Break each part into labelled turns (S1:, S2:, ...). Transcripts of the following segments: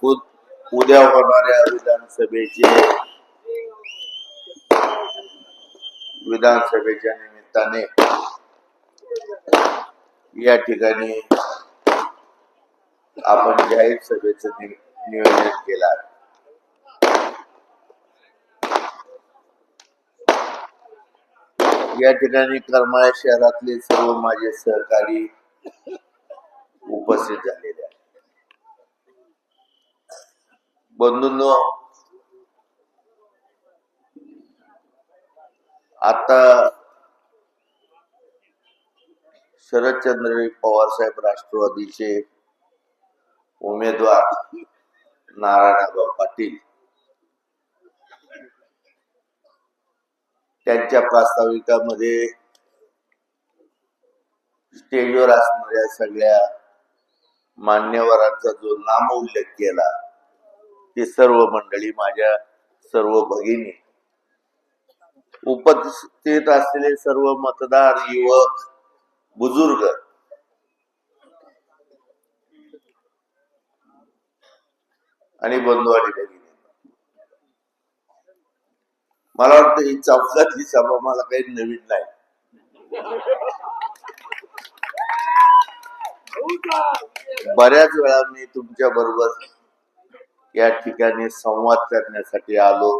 S1: उद्या होणाऱ्या विधानसभेच्या निमित्ताने या ठिकाणी आपण जाहीर सभेचं नियोजन केलं आहे. या ठिकाणी करमाळा शहरातले सर्व माझे सहकारी उपस्थित झालेले आहेत. बंधूंनो, आता शरदचंद्र पवार साहेब राष्ट्रवादीचे उमेदवार नारायणराव पाटील त्यांच्या प्रास्ताविकामध्ये स्टेजवर असणाऱ्या सगळ्या मान्यवरांचा जो नाम उल्लेख केला ते सर्व मंडळी, माझ्या सर्व भगिनी, उपस्थित असलेले सर्व मतदार, युवक, बुजुर्ग आणि बंधू आणि भगिनी, मला वाटतं ही चौकातली सभा मला काही नवीन नाही. बऱ्याच वेळा मी तुमच्या बरोबर या ठिकाणी संवाद करण्यासाठी आलो.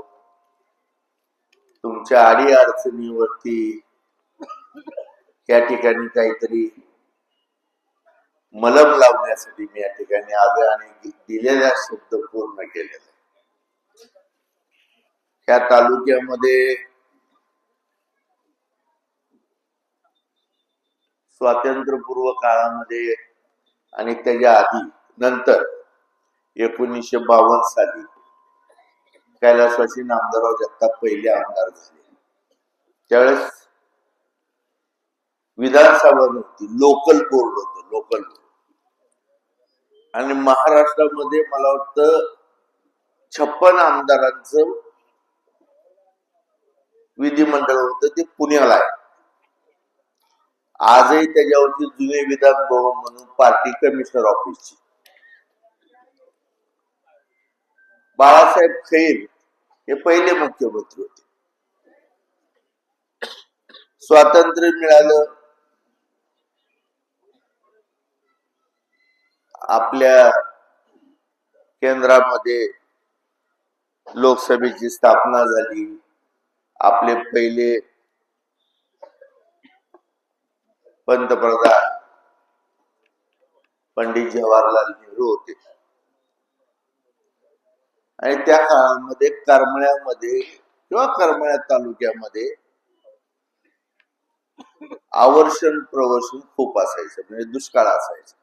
S1: तुमच्या अडी अडचणीवरती या ठिकाणी काहीतरी मलम लावण्यासाठी मी या ठिकाणी आलो आणि दिलेल्या शब्द पूर्ण केलेला. या तालुक्यामध्ये स्वातंत्र्यपूर्व काळामध्ये आणि त्याच्या आधी नंतर 1952 साली कैलासवासी नामदारराव जगताप पहिले आमदार झाले. त्यावेळेस विधानसभा नव्हती, लोकल बोर्ड होतं, लोकल बोर्ड. आणि महाराष्ट्रामध्ये मला वाटतं 56 आमदारांचं विधिमंडळ होतं, ते पुण्याला आहे. आजही त्याच्यावरती जुने विधान भवन म्हणून पार्टी कमिशनर ऑफिसची बाळासाहेब खैर हे पहिले मुख्यमंत्री होते. स्वातंत्र्य मिळालं, आपल्या केंद्रामध्ये लोकसभेची स्थापना झाली. आपले पहिले पंतप्रधान पंडित जवाहरलाल नेहरू होते. आणि त्या काळामध्ये करमाळ्यामध्ये किंवा करमाळा तालुक्यामध्ये आवर्षण प्रवर्षण खूप असायचं, म्हणजे दुष्काळ असायचा.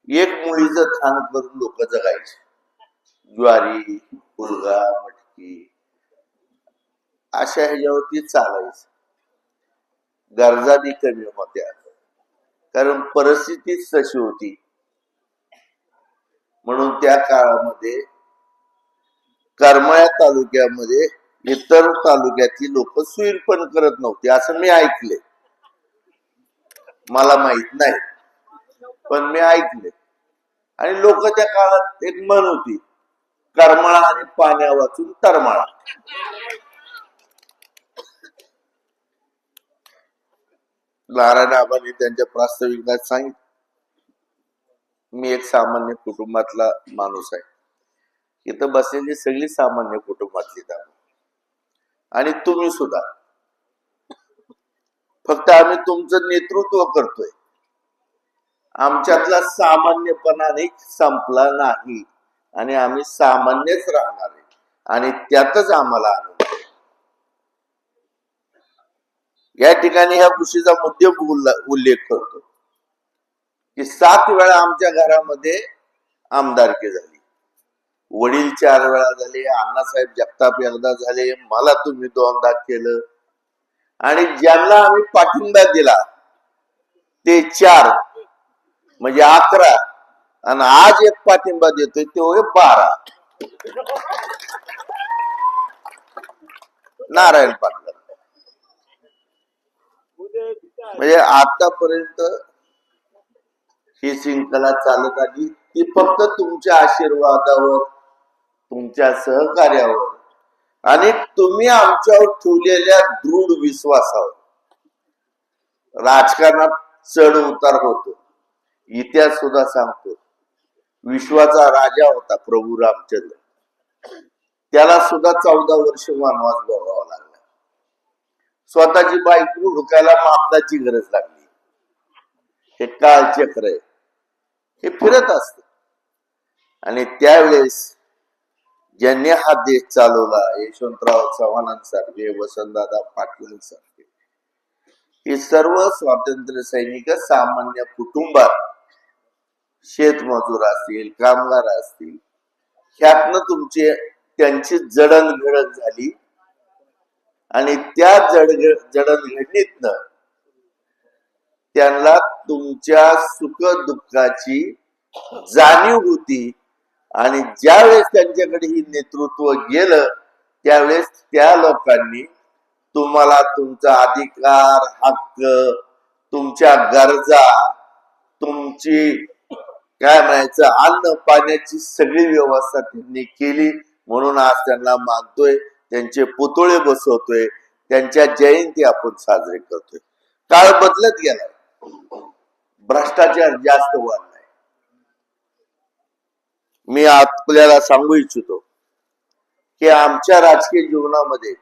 S1: एक मुळीचं थान करून लोक जगायचे. ज्वारी, हुलगा, मटकी अशा ह्याच्यावरती चालायचं. गरजाही कमी होत्या, कारण परिस्थितीच तशी होती. म्हणून त्या काळामध्ये करमाळा तालुक्यामध्ये इतर तालुक्यातली लोक सुईरपण करत नव्हते, असं मी ऐकले. मला माहित नाही, पण मी ऐकले. आणि लोक त्या काळात एक म्हण होती, करमाळा आणि पाण्या वाचून तरमाळा. नारायण आबांनी त्यांच्या प्रास्ताविकात सांगितलं, मी एक सामान्य कुटुंबातला माणूस आहे. इथं बसलेली सगळी सामान्य कुटुंबातली आणि तुम्ही सुद्धा. फक्त आम्ही तुमचं नेतृत्व करतोय. आमच्यातला सामान्यपणाने संपला नाही आणि आम्ही सामान्यच राहणार आहे आणि त्यातच आम्हाला आनंद. या ठिकाणी ह्या गोष्टीचा मुद्दे उल्लेख करतो की 7 वेळा आमच्या घरामध्ये आमदारकी झाली. वडील 4 वेळा झाले, अण्णासाहेब जगताप एकदा झाले, मला तुम्ही 2दा केलं. आणि ज्यांना आम्ही पाठिंबा दिला ते 4 म्हणजे 11, आणि आज एक पाठिंबा देतोय ते होय 12. नारायण पाटील. म्हणजे आतापर्यंत ही शृंखला चालत आली. ती फक्त तुमच्या आशीर्वादावर, तुमच्या सहकार्यावर आणि तुम्ही आमच्यावर ठेवलेल्या दृढ विश्वासावर. राजकारणात चढ उतार होतो, इतिहास सुद्धा सांगतो. विश्वाचा राजा होता प्रभू रामचंद्र, त्याला सुद्धा 14 वर्ष वनवास भोगावा लागला. स्वतःची बायको हुडकायला मापनाची गरज लागली. हे काळचक्र आहे, हे फिरत असत. आणि त्यावेळेस ज्यांनी हा देश चालवला, यशवंतराव चव्हाणांसारखे, वसंतदादा पाटलांसारखे, हे सर्व स्वातंत्र्य सैनिक सामान्य कुटुंबात, शेतमजूर असतील, कामगार असतील, ह्यातनं त्यांची जडणघडण झाली. आणि त्या जडणघडणीतनं त्यांना तुमच्या सुख दुःखाची जाणीव होती. आणि ज्यावेळेस त्यांच्याकडे ही नेतृत्व गेलं, त्यावेळेस त्या लोकांनी तुम्हाला तुमचा अधिकार, हक्क, तुमच्या गरजा, तुमची काय म्हणायचं अन्न पाण्याची सगळी व्यवस्था त्यांनी केली. म्हणून आज त्यांना मानतोय, त्यांचे पुतळे बसवतोय, त्यांच्या जयंती आपण साजरे करतोय. काळ बदलत गेला, भ्रष्टाचार जास्त वाढलाय. मी आपल्याला सांगू इच्छितो की आमच्या राजकीय जीवनामध्ये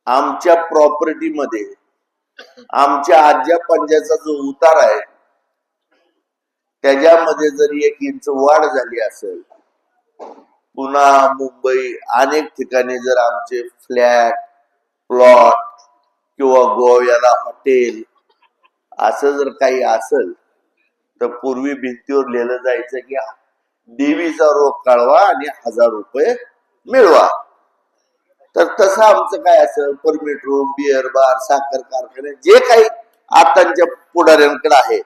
S1: आमच्या प्रॉपर्टीमध्ये आमच्या आज्या पंजाचा जो उतार आहे, त्याच्यामध्ये जरी 1 इंच वाढ झाली असेल, पुन्हा मुंबई अनेक ठिकाणी जर आमचे फ्लॅट, प्लॉट किंवा गोव्याला हॉटेल असं जर काही असेल, तर पूर्वी भिंतीवर लिहिलं जायचं की देवीचा रोग कळवा आणि 1000 रुपये मिळवा. तर तसं आमचं काय असेल, परमिट रूम, बिअर बार, साखर कारखाने, जे काही आताच्या पुढाऱ्यांकडे आहे,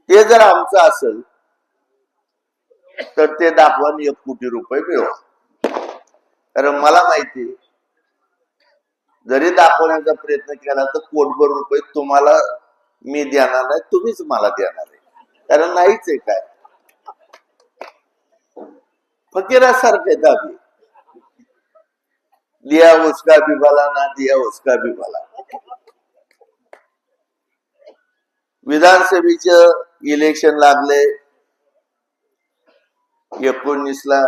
S1: ते जर आमचं असेल तर ते दाखवा 1 कोटी रुपये मिळवा. कारण मला माहिती, जरी दाखवण्याचा प्रयत्न केला तर कोटभर रुपये तुम्हाला मी देणार नाही, तुम्हीच मला देणार आहे. कारण नाहीच आहे काय, फकीरासारखे दाबी, दिया उसका भी भला ना दिया उसका भी भला. विधानसभेचे इलेक्शन लागले 19ला.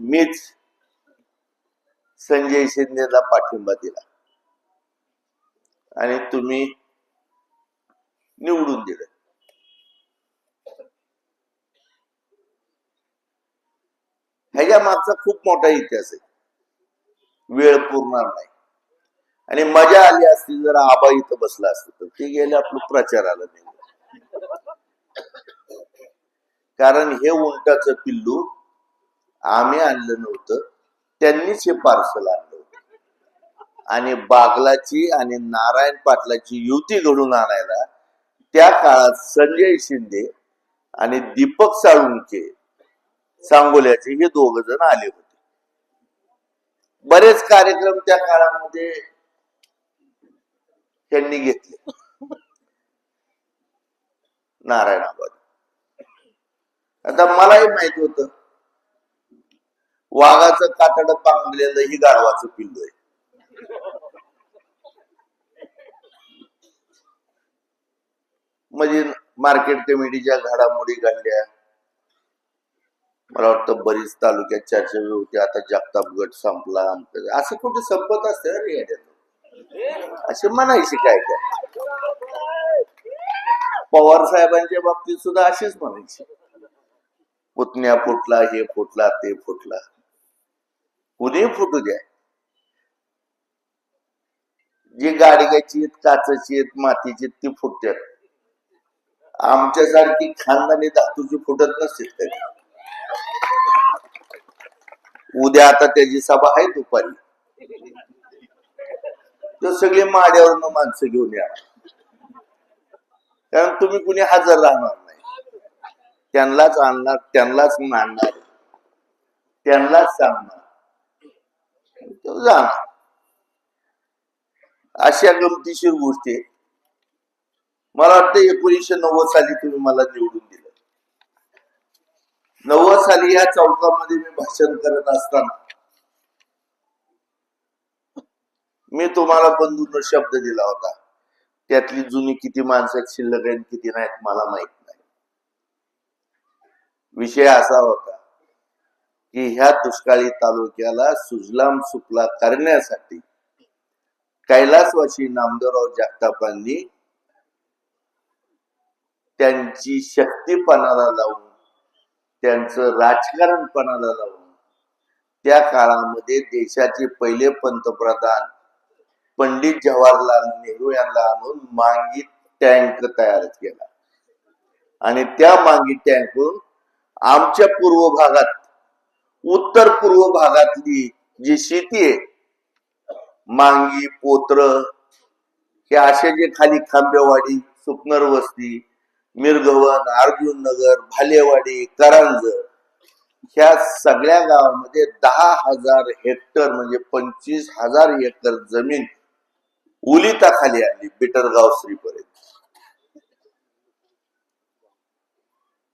S1: मीच संजय शिंदेला पाठिंबा दिला आणि तुम्ही निवडून दिलं. ह्याच्या मागचा खूप मोठा इतिहास आहे, वेळ पुरणार नाही. आणि मजा आली असती जर आबा इथं बसला असत, तर ते गेले आपलं प्रचाराला नाही. कारण हे उंटाचं पिल्लू आम्ही आणलं नव्हतं, त्यांनीच हे पार्सल आणलं होतं. आणि बागलाची आणि नारायण पाटलाची युती घडून आणायला त्या काळात संजय शिंदे आणि दीपक साळुंके सांगोल्याचे हे 2 जण आले होते. बरेच कार्यक्रम त्या काळामध्ये त्यांनी घेतले नारायणाबाद. आता मलाही माहित होतं वाघाचं कातड पांगलेलं ही गाढवाचं पिल्लू आहे. म्हणजे मार्केट कमिटीच्या घडामोडी घडल्या, मला वाटतं बरीच तालुक्यात चर्चा होती. आता जगताप गट संपला, असं कुठे संपत असते रे, असे म्हणायचे काय काय. पवार साहेबांच्या बाबतीत सुद्धा असेच म्हणायचे, पुतण्या फुटला, हे फुटला, ते फुटला. कुणी फुटू द्या, जी गाडग्याची, काचची, मातीची ती फुटतात. आमच्यासारखी खानदानी धातूची फुटत नसते. उद्या आता त्याची सभा आहे दुपारी, तर सगळे माड्यावरून माणसं घेऊन या, कारण तुम्ही कुणी हजर राहणार नाही. त्यांनाच आणणार, त्यांनाच मानणार, त्यांनाच सांगणार, जाणार. अशा गमतीशीर गोष्टी आहेत. मला वाटतं 1990 साली तुम्ही मला निवडून दिलं. 90 साली या चौकामध्ये मी भाषण करत असताना मी तुम्हाला बंधूंना शब्द दिला होता. त्यातली जुनी किती माणसं शिल्लक आहेत किती नाहीत मला माहित नाही. विषय असा होता की ह्या दुष्काळी तालुक्याला सुजलाम सुफला करण्यासाठी कैलासवासी नामदेवराव जगतापांनी त्यांची शक्तीपणाला लावून त्यांचं राजकारण पणाला लावून त्या काळामध्ये देशाचे पहिले पंतप्रधान पंडित जवाहरलाल नेहरू यांना आणून मांगी टँक तयार केला आणि त्या मांगी टँकून आमच्या पूर्व भागात उत्तर पूर्व भागातली जी शेती आहे मांगी पोत्र हे असे जे खाली खांबेवाडी सुकनर वस्ती मिरगवन अर्जुन नगर भालेवाडी करांज ह्या सगळ्या गावामध्ये 10,000 हेक्टर म्हणजे 25,000 एकर जमीन उलिताखाली आली बिटरगाव श्रीपर्यंत.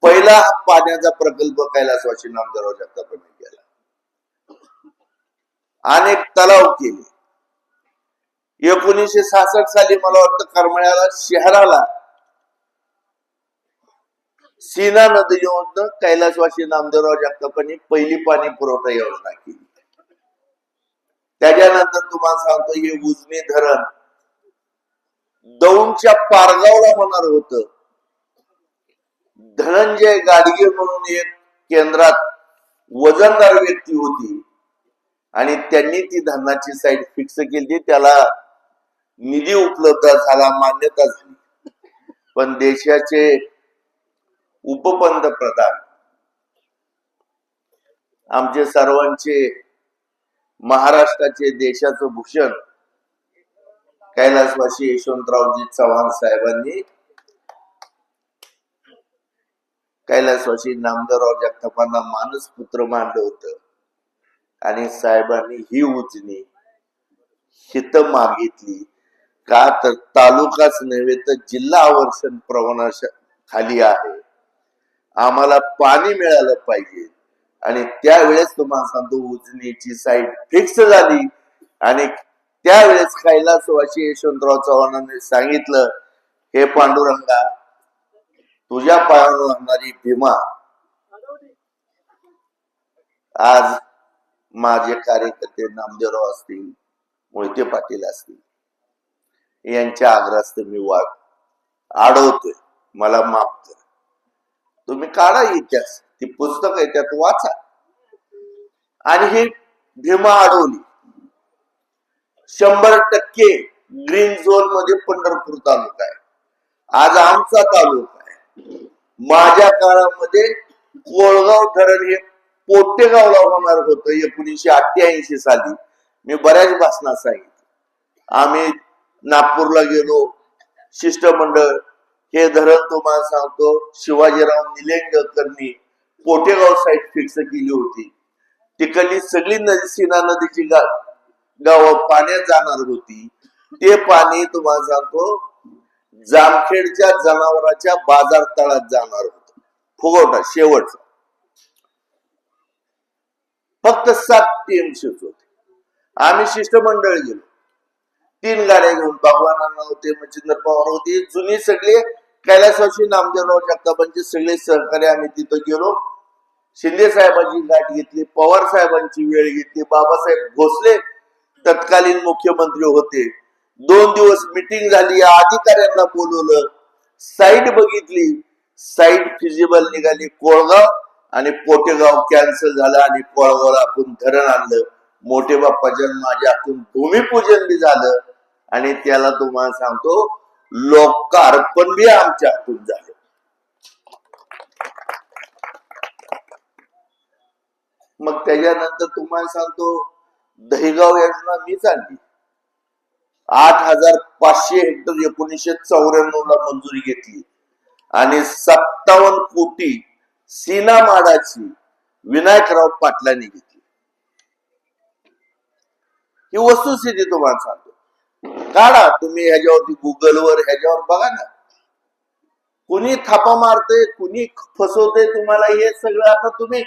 S1: पहिला पाण्याचा प्रकल्प कैलासवासी नामदेवराव जगतापांनी केला. अनेक तलाव केले. 1966 साली मला वाटतं करमाळ्याला शहराला सीना नदीवरून कैलासवासी नामदेवराव जगतापांनी पहिली पाणी पुरवठा योजना केली. त्याच्यानंतर तुम्हाला सांगतो हे उजनी धरण दौंडच्या पारगावला होणार होतं. धनंजय गाडगे म्हणून एक केंद्रात वजनदार व्यक्ती होती आणि त्यांनी ती धरणाची साईट फिक्स केली. त्याला निधी उपलब्ध झाला मान्यता झाली. पण देशाचे उपपंतप्रधान आमचे सर्वांचे महाराष्ट्राचे देशाचं भूषण कैलासवासी यशवंतरावजी चव्हाण साहेबांनी कैलासवासी नामदेवराव जगतापांना मानस पुत्र मानलं होतं आणि साहेबांनी ही उजनी हित मागितली का तर तालुकाच नव्हे तर जिल्हा आवर्षण प्रवणा खाली आहे. आम्हाला पाणी मिळालं पाहिजे आणि त्यावेळेस तुम्हाला सांगतो उजनीची साईट फिक्स झाली आणि त्यावेळेस कैलासवासी यशवंतराव चव्हाणांनी सांगितलं हे पांडुरंगा तुझ्या पायावर लागणारी भीमा आज माझे कार्यकर्ते नामदेवराव असतील मोहिते पाटील असतील यांच्या आग्रहास्त मी अडवतोय मला माफ कर. तुम्ही काढा इतिहास ती पुस्तक आहे त्यात वाचा. आणि ही भीमा अडवली. 100% ग्रीन झोन मध्ये पंढरपूर तालुका आहे. आज आमचा तालुका आहे. माझ्या काळामध्ये कोळगाव धरण हे पोटेगावला होणार होतं 1988 साली. मी बऱ्याच भाषणात सांगितलं. आम्ही नागपूरला गेलो शिष्टमंडळ. हे धरण तुम्हाला सांगतो शिवाजीराव निलंगेकरनी पोटेगाव साईट फिक्स केली होती. तिकडली सगळी नदी सीना नदीची गावं पाण्यात जाणार होती. ते पाणी तुम्हाला सांगतो जामखेडच्या जनावरांच्या बाजार तळात जाणार होत. फुगवटा शेवटचा फक्त 7 TMCच होते. आम्ही शिष्टमंडळ गेलो. 3 गाड्या घेऊन भगवानांना होते मच्छिंद्र पवार होते जुनी सगळे कैलासवासी नामदेवराव जगतापांचे सगळे सहकारी. आम्ही तिथं गेलो. शिंदे साहेबांची गाठ घेतली. पवार साहेबांची वेळ घेतली. बाबासाहेब भोसले तत्कालीन मुख्यमंत्री होते. 2 दिवस मिटिंग झाली. या अधिकाऱ्यांना बोलवलं. साईट बघितली. साईट फिजिबल निघाली कोळगाव आणि पोटेगाव कॅन्सल झालं आणि कोळगावला आपण धरण आणलं. मोठे बाप्पाच्या माझ्या हातून भूमिपूजन बी झालं आणि त्याला तुम्हाला सांगतो लोकार्पण बी आमच्या हातून झालं. मग त्याच्यानंतर तुम्हाला सांगतो दहिगाव योजना मीच आणली. 8,500 हेक्टर 1994 ला मंजुरी घेतली आणि 57 कोटी सीना माडाची विनायकराव पाटलांनी घेतली. ही वस्तुस्थिती तुम्हाला सांगतो. काढा तुम्ही ह्याच्यावरती गुगलवर ह्याच्यावर बघा ना, कुणी थापा मारते कुणी फसवते तुम्हाला, हे सगळं आता तुम्ही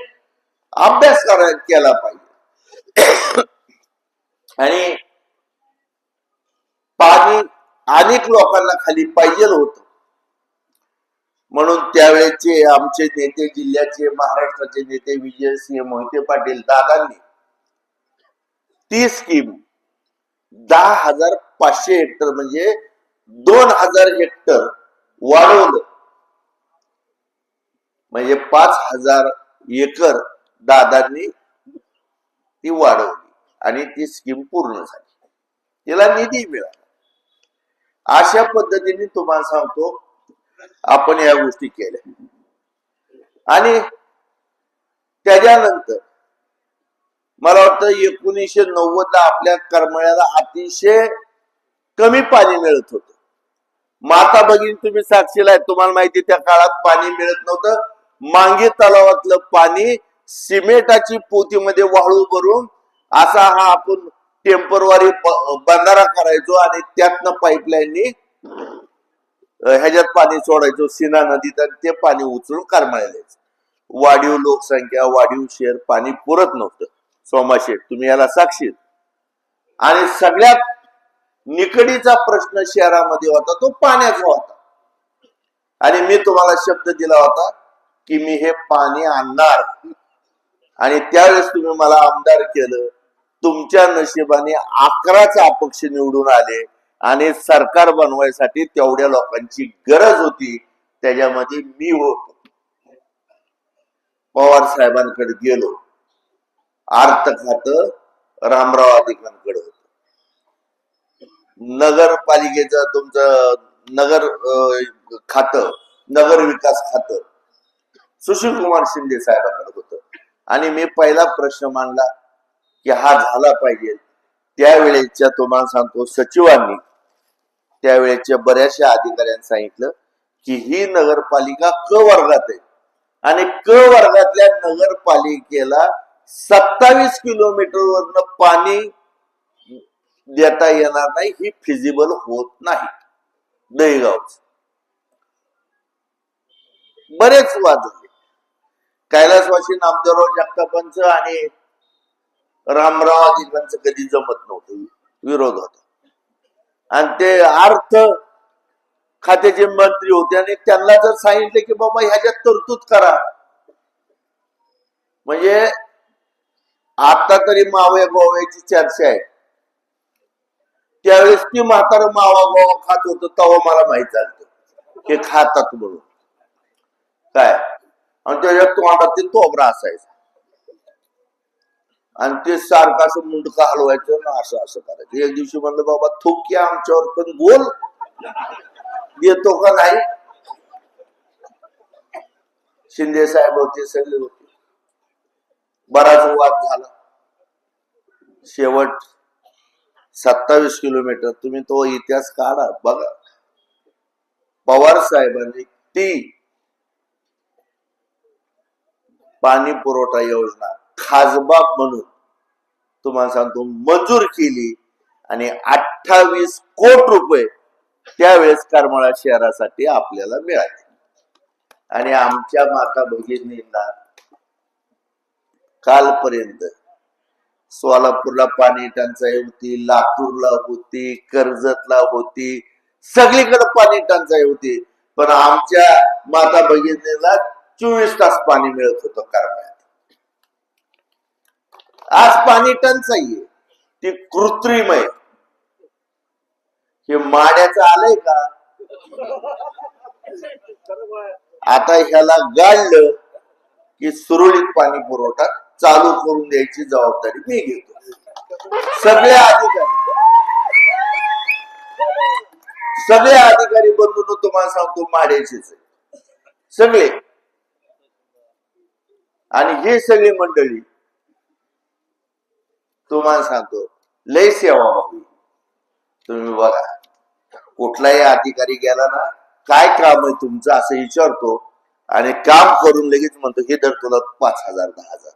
S1: अभ्यास केला पाहिजे. आणि पाणी अनेक लोकांना खाली पाहिजे होत, म्हणून त्यावेळेचे आमचे नेते, जिल्ह्याचे महाराष्ट्राचे नेते विजयसिंह मोहिते पाटील दादांनी ती स्कीम 10,500 हेक्टर म्हणजे 2,000 हेक्टर वाढवलं, म्हणजे 5,000 एकर दादांनी ती वाढवली आणि ती स्कीम पूर्ण झाली, तिला निधी मिळाला. अशा पद्धतीने तुम्हाला सांगतो आपण या गोष्टी केल्या. आणि त्याच्यानंतर मला वाटतं 1990 ला आपल्या करमाळ्याला अतिशय कमी पाणी मिळत होतं. माता भगिनी तुम्ही साक्षीला आहे, तुम्हाला माहिती त्या काळात पाणी मिळत नव्हतं. मांगी तलावातलं पाणी सिमेंटाची पोतीमध्ये वाळू भरून असा हा आपण टेम्परवारी बंधारा करायचो आणि त्यातनं पाईपलाईननी ह्याच्यात पाणी सोडायचो सीना नदीत, आणि ते पाणी उचलून करमाळ्याला द्यायचं. वाढीव लोकसंख्या, वाढीव शहर, पाणी पुरत नव्हतं. सोमाशेठ तुम्ही याला साक्षी. आणि सगळ्यात निकडीचा प्रश्न शहरामध्ये होता तो पाण्याचा होता. आणि मी तुम्हाला शब्द दिला होता की मी हे पाणी आणणार, आणि त्यावेळेस तुम्ही मला आमदार केलं. तुमच्या नशिबाने 11च अपक्ष निवडून आले आणि सरकार बनवायसाठी तेवढ्या लोकांची गरज होती, त्याच्यामध्ये मी होतो. पवार साहेबांकडे गेलो, अर्थ खातं रामराव अधिकांकडे होत, नगरपालिकेचं तुमचं नगर खातं, नगर विकास खातं सुशील कुमार शिंदे साहेबांकडे होतं. आणि मी पहिला प्रश्न मांडला की हा झाला पाहिजे. त्यावेळेच्या तुम्हाला सांगतो सचिवांनी, त्यावेळेच्या बऱ्याचशा अधिकाऱ्यांनी सांगितलं की ही नगरपालिका क वर्गात आहे आणि क वर्गातल्या नगरपालिकेला 27 किलोमीटरवरनं पाणी देता येणार नाही, ही फिजिबल होत नाही. दहीगावच बरेच वाद झाले. कैलासवासी नामदेवराव जगतापांचं आणि रामराव अधिकांचं कधी जमत नव्हतं, विरोध होता. आणि ते अर्थ खात्याचे मंत्री होते आणि त्यांना जर सांगितले की बाबा ह्याच्यात तरतूद करा, म्हणजे आता तरी मावया गोव्याची चर्चा आहे, त्यावेळेस ती म्हातारं मावा गोवा खात होतं तेव्हा मला माहित झालं हे खातात म्हणून काय. आणि त्याच्या तोंडात ते तोबरा असायचा आणि ते सारखं असं मुंडका हलवायचं ना, असं असं करायचं. एक दिवशी म्हणलं बाबा थुकी आमच्यावर पण बोल देतो का नाही. शिंदे साहेब होते, सगळे होते, बराच वाद झाला. शेवट 27 किलोमीटर तुम्ही तो इतिहास काढा बघा. पवार साहेबांनी ती पाणी पुरवठा योजना खासबाग म्हणून तुम्हाला सांगतो मंजूर केली आणि 28 कोटी रुपये त्यावेळेस करमाळा शहरासाठी आपल्याला मिळाले. आणि आमच्या माता भगिनींना कालपर्यंत सोलापूरला पाणी टंचाई होती, लातूरला होती, कर्जतला होती, सगळीकडे पाणी टंचाई होती, पण आमच्या माता भगिनीला 24 तास पाणी मिळत होतं करमाळ्यात. आज पाणी टंचाई आहे, ती कृत्रिम आहे. हे माड्याचं आलंय का, आता ह्याला गाळलं की सुरळीत पाणी पुरवठा चालू करून द्यायची जबाबदारी मी घेतो. सगळे अधिकारी बंधून तुम्हाला सांगतो माड्याचेच सगळे. आणि हे सगळी मंडळी तुम्हाला सांगतो लय सेवा व्हावी. तुम्ही बघा कुठलाही अधिकारी गेला ना, काय काम आहे तुमचं असं विचारतो आणि काम करून लगेच म्हणतो हे दर तुला 5,000 10,000.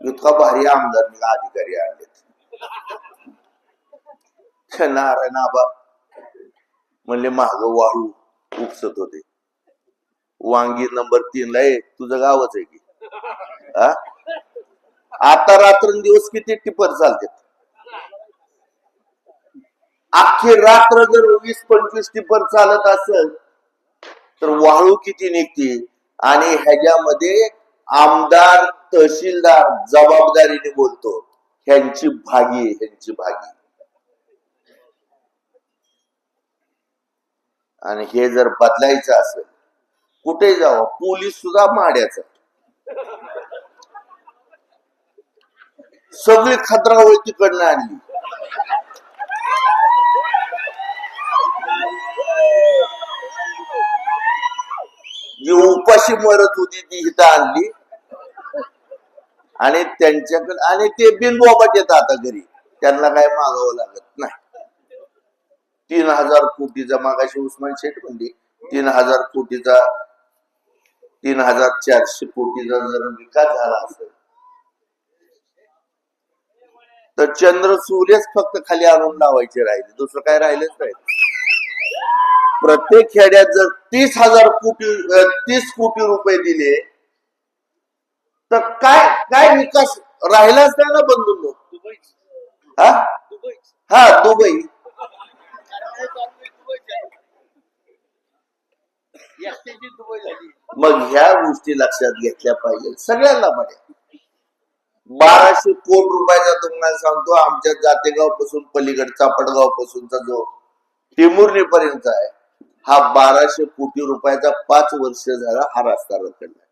S1: इतका भारी आमदार अधिकारी आणले. नारायण आबा म्हणले माग वाळू उपसत होते. वांगी नंबर 3 ला आहे, तुझं गावच आहे की. आता रात्रंदिवस किती टिपर चालते. अख्खी रात्र जर 20-25 टिपर चालत असेल तर वाळू किती निघते. आणि ह्याच्यामध्ये आमदार तहसीलदार जबाबदारीने बोलतो, ह्यांची भागी, ह्यांची भागी. आणि हे जर बदलायचं असेल, कुठे जावं, पोलीस सुद्धा माड्याचा. सगळी खतरावळ तिकडनं आणली. जी उपाशी मरत होती ती इथं आणली. आणि त्यांच्याकडे, आणि ते बिनबोबत येतात आता घरी, त्यांना काय मागावं लागत नाही. 3000 कोटीचा, मागाशी उस्मान शेठ म्हणली 3000 कोटीचा, 3400 कोटीचा जर विकास झाला असेल तर चंद्र सूर्यच फक्त खाली आणून लावायचे राहिले, दुसरं काय राहिलेच नाही. प्रत्येक खेड्यात जर 30 कोटी रुपये दिले तर काय काय विकास राहिलाच नाही ना बंधू. हा दुबई. मग ह्या गोष्टी लक्षात घेतल्या पाहिजे सगळ्यांना. मध्ये 1200 कोटी रुपयाचा तुम्हाला सांगतो, आमच्या जातेगाव पासून पलीकड चापडगाव पासूनचा जो टिमुर्णी पर्यंत आहे, हा 1200 कोटी रुपयाचा 5 वर्ष झाला हा रस्ता रखडला.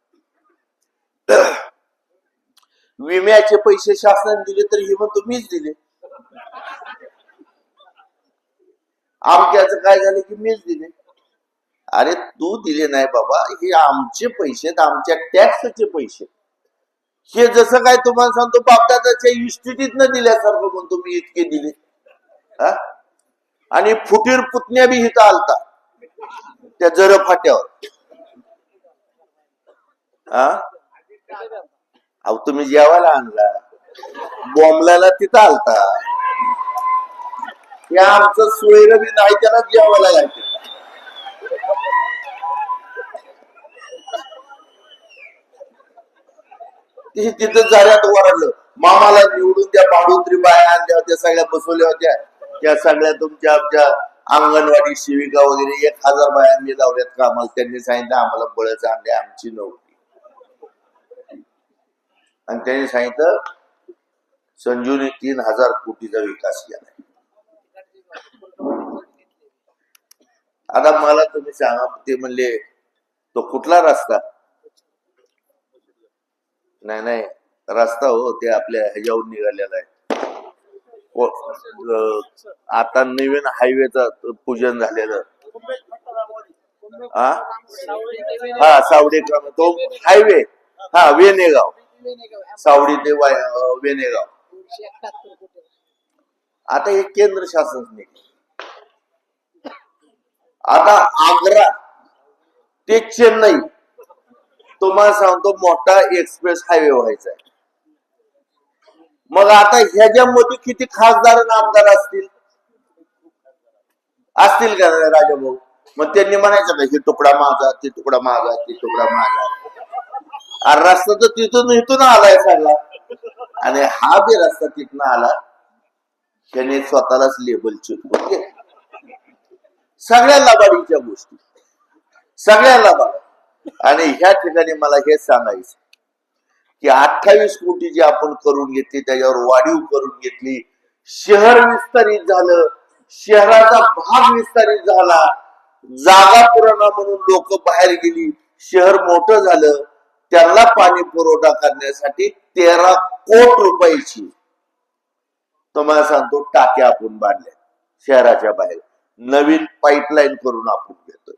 S1: विम्याचे पैसे शासनाने दिले तर हे म्हणतो मीच दिले. आमच्याचं काय झालं की मीच दिले. अरे तू दिले नाही बाबा, हे आमचे पैसे, आमच्या टॅक्सचे पैसे. हे जसं काय तुम्हाला सांगतो बापदादाच्या इस्टेटीतनं दिल्यासारखं म्हणतो मी इतके दिले. आणि फुटीर पुतण्या बी इथं आलता त्या जर फाट्यावर. अहो तुम्ही जेवायला आणला, बॉम्बला तिथं आलता. या आमचं सोयरं बी नाही, त्याला जेवायला लागते. तिथं झाल्यात ओरडलं, मामाला निवडून त्या पाडोत्री बाया आणल्या होत्या, सगळ्या बसवल्या होत्या, त्या सगळ्या तुमच्या आमच्या अंगणवाडी सेविका वगैरे 1000 बायांनी लावल्यात कामाला. त्यांनी सांगितलं आम्हाला बळच आणले, आमची नव्हती. आणि त्यांनी सांगितलं संजूने 3000 कोटीचा विकास केला. आता मला तुम्ही सांगा, ते म्हणले तो कुठला रस्ता? नाही रस्ता हो, ते आपल्या ह्याच्यावरून निघालेला आहे. आता नवीन हायवेचं पूजन झालेलं. हा सावडी तो हायवे. हा वेनेगाव, सावडी ते वेनेगाव. आता हे केंद्र शासन निघाले. आता आग्रा ते चेन्नई तुम्हाला सांगतो मोठा एक्सप्रेस हायवे व्हायचा आहे. मग आता ह्याच्यामध्ये किती खासदार आणि आमदार असतील का राजाभाऊ? मग त्यांनी म्हणायचं का हे तुकडा माझा, ते तुकडा माझा, ते तुकडा माझा. आणि रस्ता तर इथून आलाय सगळा. आणि हा बी रस्ता तिथनं आला, त्याने स्वतःलाच लेबल चिटकून घेतलं. सगळ्या लाभाडीच्या गोष्टी, सगळ्या लाभाड. आणि ह्या ठिकाणी मला हे सांगायचं की 28 कोटी जी आपण करून घेतली, त्याच्यावर वाढीव करून घेतली. शहर विस्तारित झालं, शहराचा भाग विस्तारित झाला, जागा पुरवणा म्हणून लोक बाहेर गेली, शहर मोठं झालं. त्यांना पाणी पुरवठा करण्यासाठी 13 कोटी रुपयाची तुम्हाला सांगतो टाक्या आपण बांधल्या शहराच्या बाहेर. नवीन पाईपलाईन करून आपण घेतोय.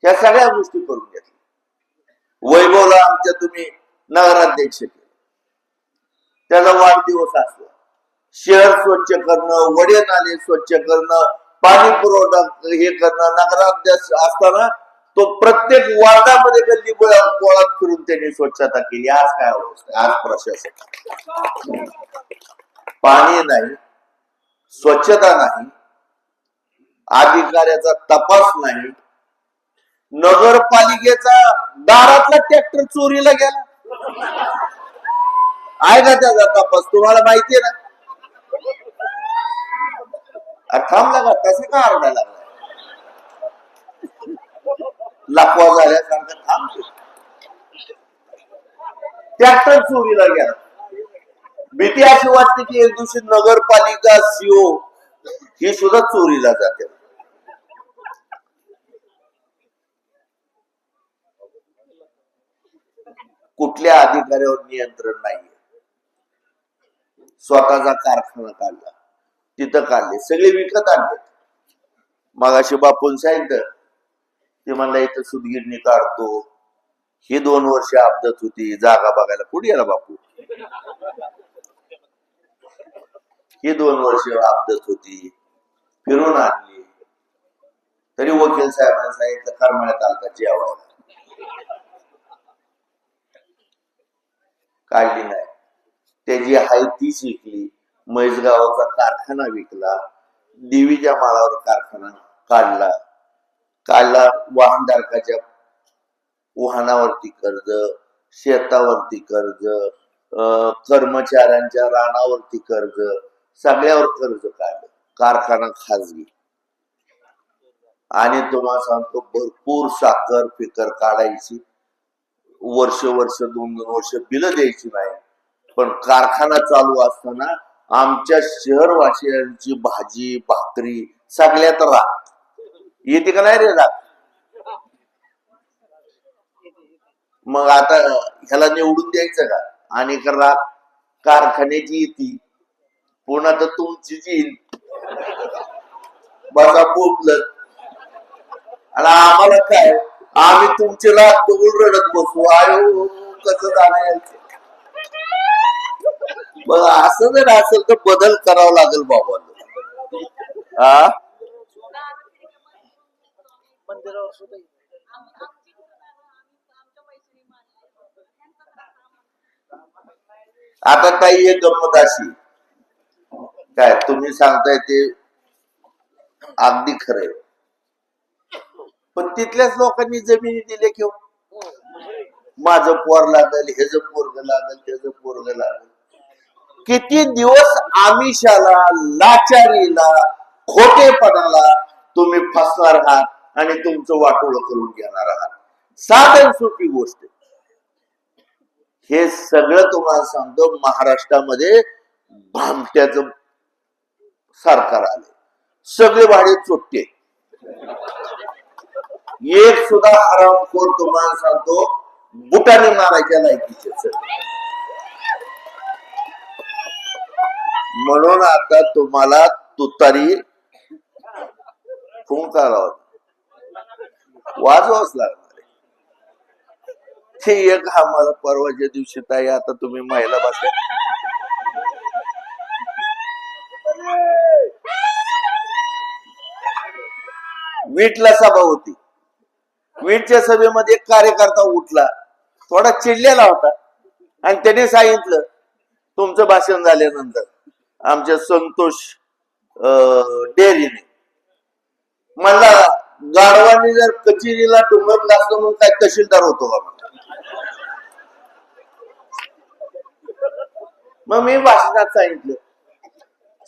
S1: या सगळ्या गोष्टी करून घेतल्या. वैभवला आमच्या तुम्ही नगराध्यक्ष केलं, त्याला वाढदिवस असला. शहर स्वच्छ करणं, वडे नाले स्वच्छ करणं, पाणी पुरवठा हे करणं. नगराध्यक्ष असताना तो प्रत्येक वार्डामध्ये गल्ली बोळात फिरून त्यांनी स्वच्छता केली. आज काय अवस्था? आज प्रशासन पाणी नाही, स्वच्छता नाही, अधिकाऱ्याचा तपास नाही, नगरपालिकेचा दारातला ट्रॅक्टर चोरीला गेला, आहे का त्याचा तपास? तुम्हाला माहितीये ना? थांबला का? तसं का आरडा लागला? लपवा झाल्यासारखं थांबतो. ट्रॅक्टर चोरीला गेला. भीती अशी वाटते की एक दिवशी नगरपालिका सीओ ही सुद्धा चोरीला जाते. कुठल्या अधिकाऱ्यावर नियंत्रण नाहीये. स्वतःचा कारखाना काढला, तिथं काढले, सगळे विकत आणले. मगाशी बापून सांगितलं ते म्हणला इथं सुदगिरणी काढतो. ही 2 वर्ष अपघात होती, जागा बघायला कुठे गेला बापू? ही 2 वर्ष अपघात होती, फिरून आणली. तरी वकील साहेबांनी सांगितलं करमाळ्यात आलता जेवायला, काढली नाही. त्याची हाय तीच विकली. म्हैसगावाचा कारखाना विकला, देवीच्या माळावर कारखाना काढला. वाहनधारकाच्या वाहनावरती कर्ज, शेतावरती कर्ज, कर्मचाऱ्यांच्या रानावरती कर्ज, सगळ्यावर कर्ज काढलं. कारखाना खाजगी. आणि तुम्हाला सांगतो भरपूर साखर फिकर काढायची, वर्ष 2 वर्ष बिलं द्यायची नाही. पण कारखाना चालू असताना आमच्या शहरवासियांची भाजी भाकरी सगळ्यात राख येते का नाही रे राख? मग आता ह्याला निवडून द्यायचं का? आणि राख कारखान्याची येते, पुन्हा तर तुमची येईल. बघा बोललं. आणि आम्हाला काय, आम्ही तुमची राख बघून रडत बसू. आयो कसं जाणार? बघ असं जर असेल तर बदल करावा लागेल बाबा. आता काही एक गंमत अशी, काय तुम्ही सांगताय ते अगदी खरंय, पण तिथल्याच लोकांनी जमिनी दिल्या किंवा माझं पोर लागल, ह्याचं पोरग लागल, त्याचं पोरग लागल. किती दिवस आमिषाला, लाचारीला, खोटेपणाला तुम्ही फसणार आहात आणि तुमचं वाटोळं करून घेणार आहात. साधन सोपी गोष्ट. हे सगळं तुम्हाला सांगतो महाराष्ट्रामध्ये भामट्याचं सरकार आले. सगळे भाडे चोट्टे. एक सुद्धा हरामखोर तुम्हाला सांगतो बुटाने मारायच्या लायकीचे. म्हणून आता तुम्हाला तुतारी फुंकारावं वाजवाच लागणार. ते एक आम्हाला परवाच्या दिवशी ताई, आता तुम्ही महिला बसा, वीटला सभा होती. वीटच्या सभेमध्ये एक कार्यकर्ता उठला, थोडा चिडलेला होता, आणि त्याने सांगितलं तुमचं भाषण झाल्यानंतर आमच्या संतोष डेअरीने मला गाढवांनी जर कचेरीला डुंगर असतं म्हणून काय तहसीलदार होतो का? मग मी भाषणात सांगितलं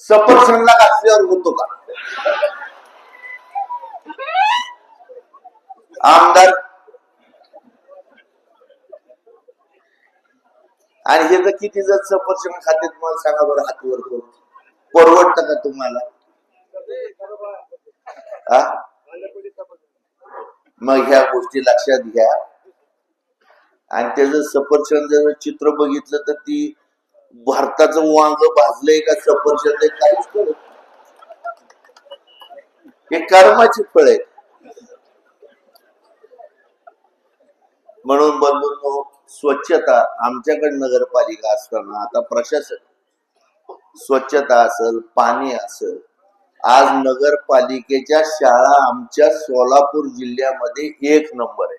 S1: सफरचंदला घातल्यावर होतो का? आमदार आणि हे जर किती जर सफरचंद खाते तुम्हाला सांगा बरं, हातवर करून परवडतं का तुम्हाला? मग ह्या गोष्टी लक्षात घ्या. आणि त्याचं सफरचंद जर चित्र बघितलं तर ती भारताचं वांग भाजलंय का सफरचंद आहे काहीच कळत. हे कर्माची फळ आहे. म्हणून बंधूंनो, स्वच्छता आमच्याकडे नगरपालिका असताना आता प्रशासन, स्वच्छता असेल, पाणी असेल, आज नगरपालिकेच्या शाळा आमच्या सोलापूर जिल्ह्यामध्ये 1 नंबर आहे.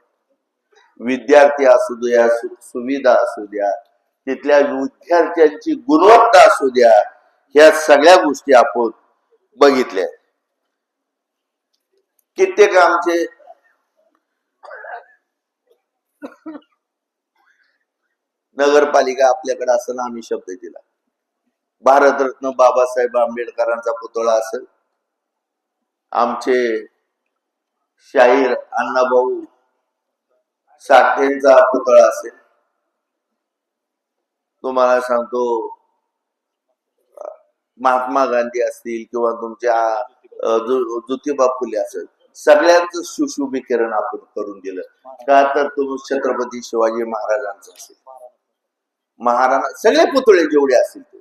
S1: विद्यार्थी असू द्या, सुविधा असू द्या, तिथल्या विद्यार्थ्यांची गुणवत्ता असू द्या, ह्या सगळ्या गोष्टी आपण बघितले. कित्येक आमचे नगरपालिका आपल्याकडे असताना आम्ही शब्द दिला, भारतरत्न बाबासाहेब आंबेडकरांचा पुतळा असेल, आमचे शाहीर अण्णाभाऊ साठेंचा पुतळा असेल, तुम्हाला सांगतो महात्मा गांधी असतील किंवा तुमच्या ज्योतिबा फुले असेल, सगळ्यांचं सुशोभीकरण आपण करून दिलं. का तर तुम्ही छत्रपती शिवाजी महाराजांचं असेल, महाराणा, सगळे पुतळे जेवढे असतील ते,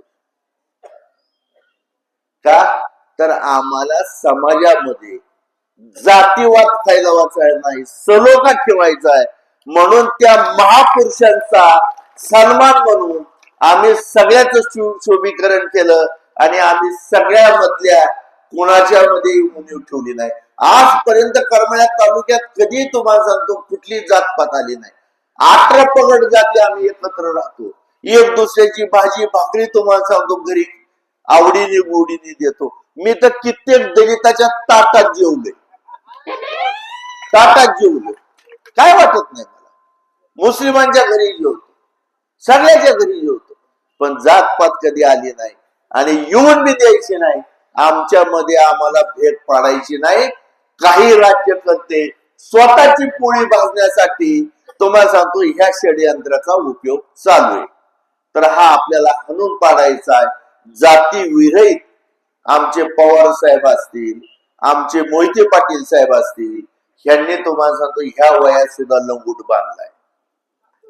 S1: का तर आम्हाला समाजामध्ये जातीवाद फैलावायचा नाही, सलोखा ठेवायचा आहे. म्हणून त्या महापुरुषांचा सन्मान म्हणून आम्ही सगळ्याच शोभीकरण केलं आणि आम्ही सगळ्यामधल्या कुणाच्या मध्ये उणीव ठेवली नाही. आजपर्यंत करमाळ्या तालुक्यात कधी तुम्हाला सांगतो कुठली जातपात आली नाही. 18 पगड जाती आम्ही एकत्र राहतो, एक दुसऱ्याची भाजी भाकरी तुम्हाला सांगतो घरी आवडीने गोडीने देतो. मी तर कित्येक दलिताच्या ताटात जेवले, काय वाटत नाही मला. मुस्लिमांच्या घरी जेवतो, सगळ्याच्या घरी जेवतो, पण जातपात कधी आली नाही आणि येऊन बी द्यायची नाही. आमच्यामध्ये आम्हाला भेट पाडायची नाही. काही राज्यकर्ते स्वतःची पोळी भाजण्यासाठी तुम्हाला सांगतो ह्या षडयंत्राचा उपयोग चालू आहे. तर हा आपल्याला हाणून पाडायचा आहे. जाती विरहित आमचे पवार साहेब असतील, आमचे मोहिते पाटील साहेब असतील, ह्यांनी तुम्हाला सांगतो ह्या वयात सुद्धा लंगूट बांधलाय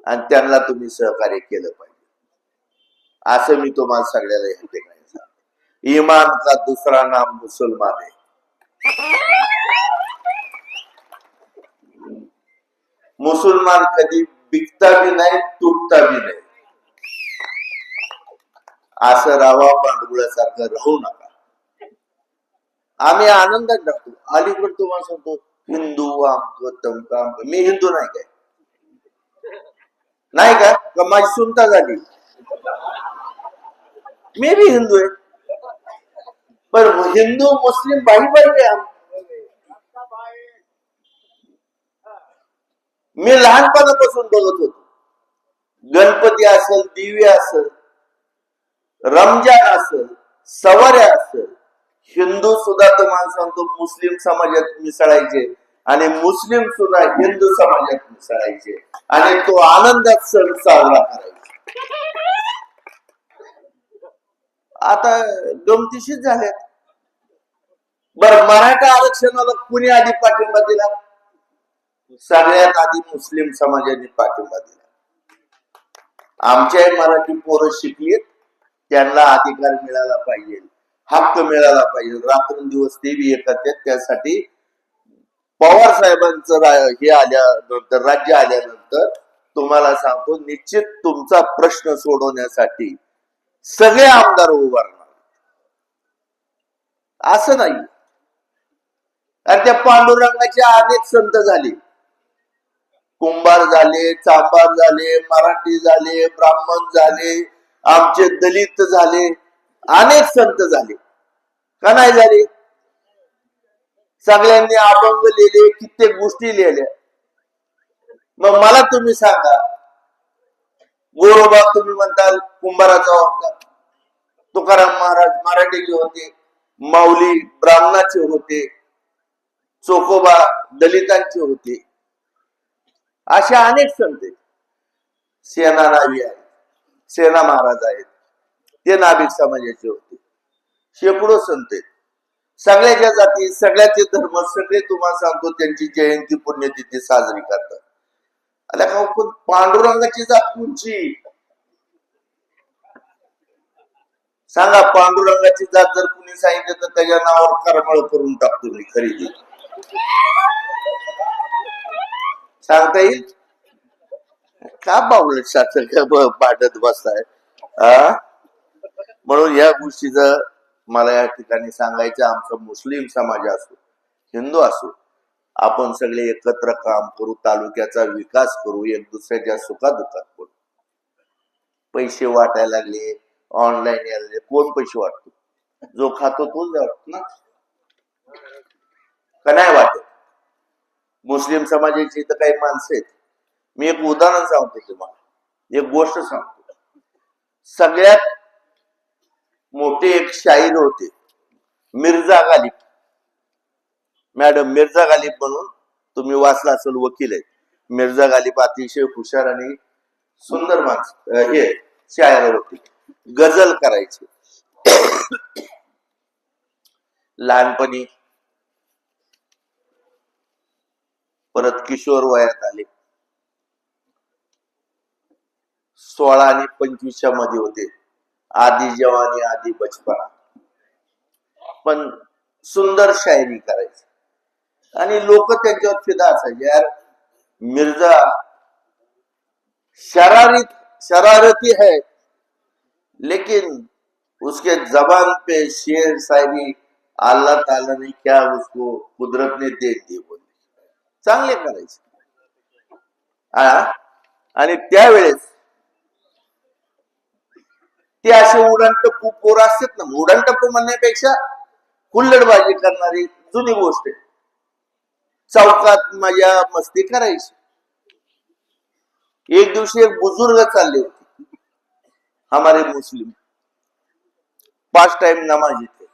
S1: आणि त्यांना तुम्ही सहकार्य केलं पाहिजे, असं मी तुम्हाला सगळ्याला या ठिकाणी सांगतो. ईमान का दुसरा नाम मुसलमान आहे. मुसलमान कधी बिकता भी नाही, तुटता भी नाही. असं रावा पांडुळ्यासारखं राहू नका. आम्ही आनंदात राहतो. अलीकडे तुम्हाला सांगतो हिंदू आमक तमक आमक. मी हिंदू नाही काय, नाही का माझी सुनता झाली, मी भी हिंदू आहे, पण हिंदू मुस्लिम बाई बाई आहे. मी लहानपणापासून बघत होतो, गणपती असेल, दिव्य असेल, रमजान असेल, सवाऱ्या असेल, हिंदू सुद्धा तुम्हाला सांगतो मुस्लिम समाजात मिसळायचे आणि मुस्लिम सुद्धा हिंदू समाजात मिसळायचे आणि तो आनंदात सण साजरा करायचा. आता गमतीशीच झाल्यात. बर, मराठा आरक्षणाला कुणी आधी पाठिंबा दिला? सगळ्यात आधी मुस्लिम समाजाने पाठिंबा दिला. आमच्या मराठी पोरं शिकलीत, त्यांना अधिकार मिळाला पाहिजे, हक्क मिळाला पाहिजे. रात्रंदिवस ते बी एकत्र. त्यासाठी पवार साहेबांचं हे आल्यानंतर, राज्य आल्यानंतर तुम्हाला सांगतो निश्चित तुमचा प्रश्न सोडवण्यासाठी सगळे आमदार उभारणार, असं नाही. आणि त्या पांडुरंगाचे अनेक संत झाले, कुंभार झाले, चांभार झाले, मराठी झाले, ब्राह्मण झाले, आमचे दलित झाले, अनेक संत झाले. का नाही झाले? सगळ्यांनी अभंग लिहिले, कित्येक गोष्टी लिहिल्या. मग मला तुम्ही सांगा, गोरोबा तुम्ही म्हणताल कुंभाराचा होता, तुकाराम महाराज मराठीचे होते, माऊली ब्राह्मणाचे होते, चोकोबा दलितांचे होते, अशा अनेक संत. सेना नावी आहेत, सेना महाराज आहेत, ते नाभिक समाजाचे होते. शेकडो संत आहेत, सगळ्याच्या जाती, सगळ्याचे धर्म, सगळे तुम्हाला सांगतो त्यांची जयंती पुण्यतिथी साजरी करतात. आल्या का पण पांडुरंगाची जात कोणची सांगा? पांडुरंगाची जात जर कुणी सांगितलं तर त्याच्या नावावर करमाळ करून टाकतो मी खरेदी. सांगता येईल का? बावळ सारखं भांडत बसताय. म्हणून या गोष्टीचं मला या ठिकाणी सांगायचं, आमचा मुस्लिम समाज असो, हिंदू असो, आपण सगळे एकत्र काम करू, तालुक्याचा विकास करू, एक दुसऱ्याच्या सुखादुखात करू. पैसे वाटायला लागले, ऑनलाईन यायला, कोण पैसे वाटतो? जो खातो तोच जातो ना, का नाही वाटत? मुस्लिम समाजाची तर काही माणसं आहेत. मी एक उदाहरण सांगतो तुम्हाला, एक गोष्ट सांगतो. सगळ्यात मोठे एक शाहीर होते, मिर्झा गालिब. मॅडम मिर्झा गालिब म्हणून तुम्ही वाचला असेल, वकील आहेत. मिर्झा गालिब अतिशय हुशार आणि सुंदर माणसं, हे शायर होते, गझल करायचे. लहानपणी परत किशोर वयात आले, 16 आणि 25च्या मध्ये होते, आधी जवानी आधी बचपना. पण सुंदर शायरी करायची आणि लोक त्यांच्यावर फिदा असायचे. यार मिर्झा शरारती है, लेकिन उसके जबान पे शेर शायरी अल्लाह ताला ने क्या उसको कुदरत ने दे दी, बोले चांगले करायचे. आणि त्यावेळेस ते असे उडाणटप्पू पोर असतात ना, उडाणटप्पू म्हणण्यापेक्षा हुल्लडबाजी करणारी जुनी गोष्ट आहे. चौकात मजा मस्ती करायची. एक दिवशी एक बुजुर्ग चालले होते, हमारे मुस्लिम, 5 टाइम नमाजी थे.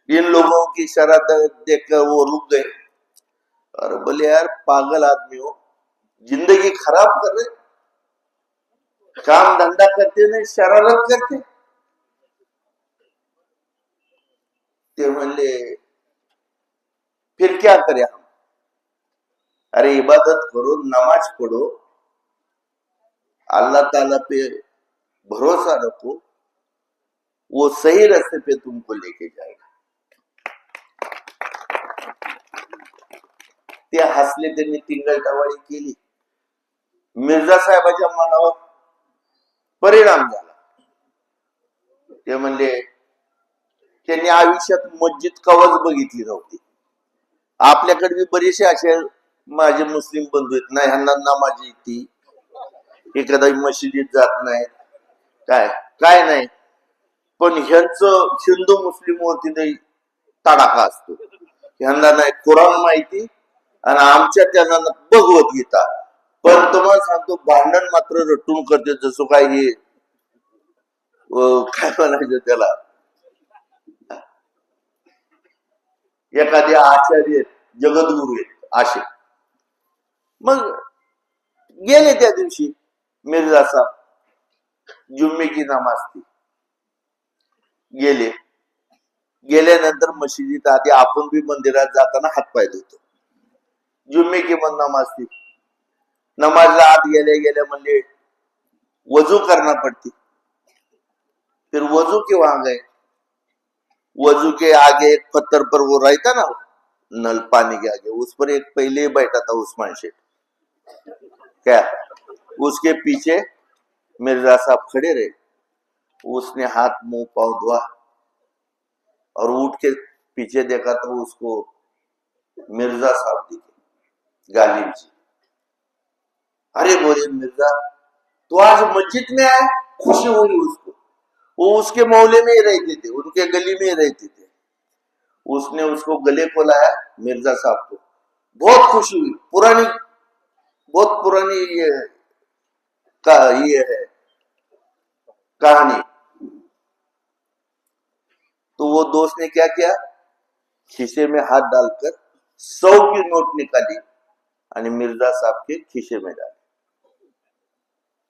S1: इन लोगों की शरारत देखकर वो रुक गए और बोले यार पागल आदमी हो, जिंदगी खराब कर रहे, काम धंधा करते नहीं, शरारत करते. ते म्हणले फिर क्या करें हम? अरे इबादत करो, नमाज पढ़ो, अल्लाह ताला पे भरोसा रखो, वो सही रास्ते पे तुमको लेके जाएगा. ते हसले, त्यांनी टिंगलटावाळी केली. मिर्झा साहेबाच्या मनावर परिणाम झाला. ते म्हणले त्यांनी आयुष्यात मस्जिद कवच बघितली नव्हती. आपल्याकडे बरेचसे असे माझे मुस्लिम बंधू आहेत ना, ह्यांना नमाज येते, एखादा मशिदीत जात नाही, काय काय नाही, पण ह्यांचं हिंदू मुस्लिम वरती तडाखा असतो. ह्यांना नाही कुराण माहिती आणि आमच्या त्यांना भगवद्गीता. पण तुम्हाला सांगतो भांडण मात्र रटून करते, जसं काय हे काय म्हणायचं त्याला, एखादे आचार्य जगद्गुरु आहेत असे. मग गेले त्या दिवशी मिर्झा साहेब, जुम्मे की नमाज थी, गेले. गेल्यानंतर मशिदीत आधी आपण बी मंदिरात जाताना हातपाय धुतो. जुम्मे की नमाज थी, नमाजला आत गेले गेले म्हणले वजू करना पड़ती. फिर वजू के वहां गए, वजू के आगे एक पत्थर पर वो रहता ना नल पानी के आगे, उस पर एक पहले बैठा था उस्मान शेख, क्या उसके पीछे मिर्जा साहब खड़े रहे. उसने हाथ मुंह पांव धोआ और उठ के पीछे देखा तो उसको मिर्जा साहब दिखे, गालिब जी. अरे बोले मिर्जा तो आज मस्जिद में आया. खुशी हुई उसको, वो उसके मोहल्ले में ही रहते थे, उनके गली में ही रहते थे. उसने उसको गले को लाया, मिर्जा साहब को, बहुत खुशी हुई. बहुत पुरानी ये है कहानी. तो वो दोस्त ने क्या किया, खीसे में हाथ डालकर 100 की नोट निकाली आणि मिर्जा साहब के खिशे में डाली.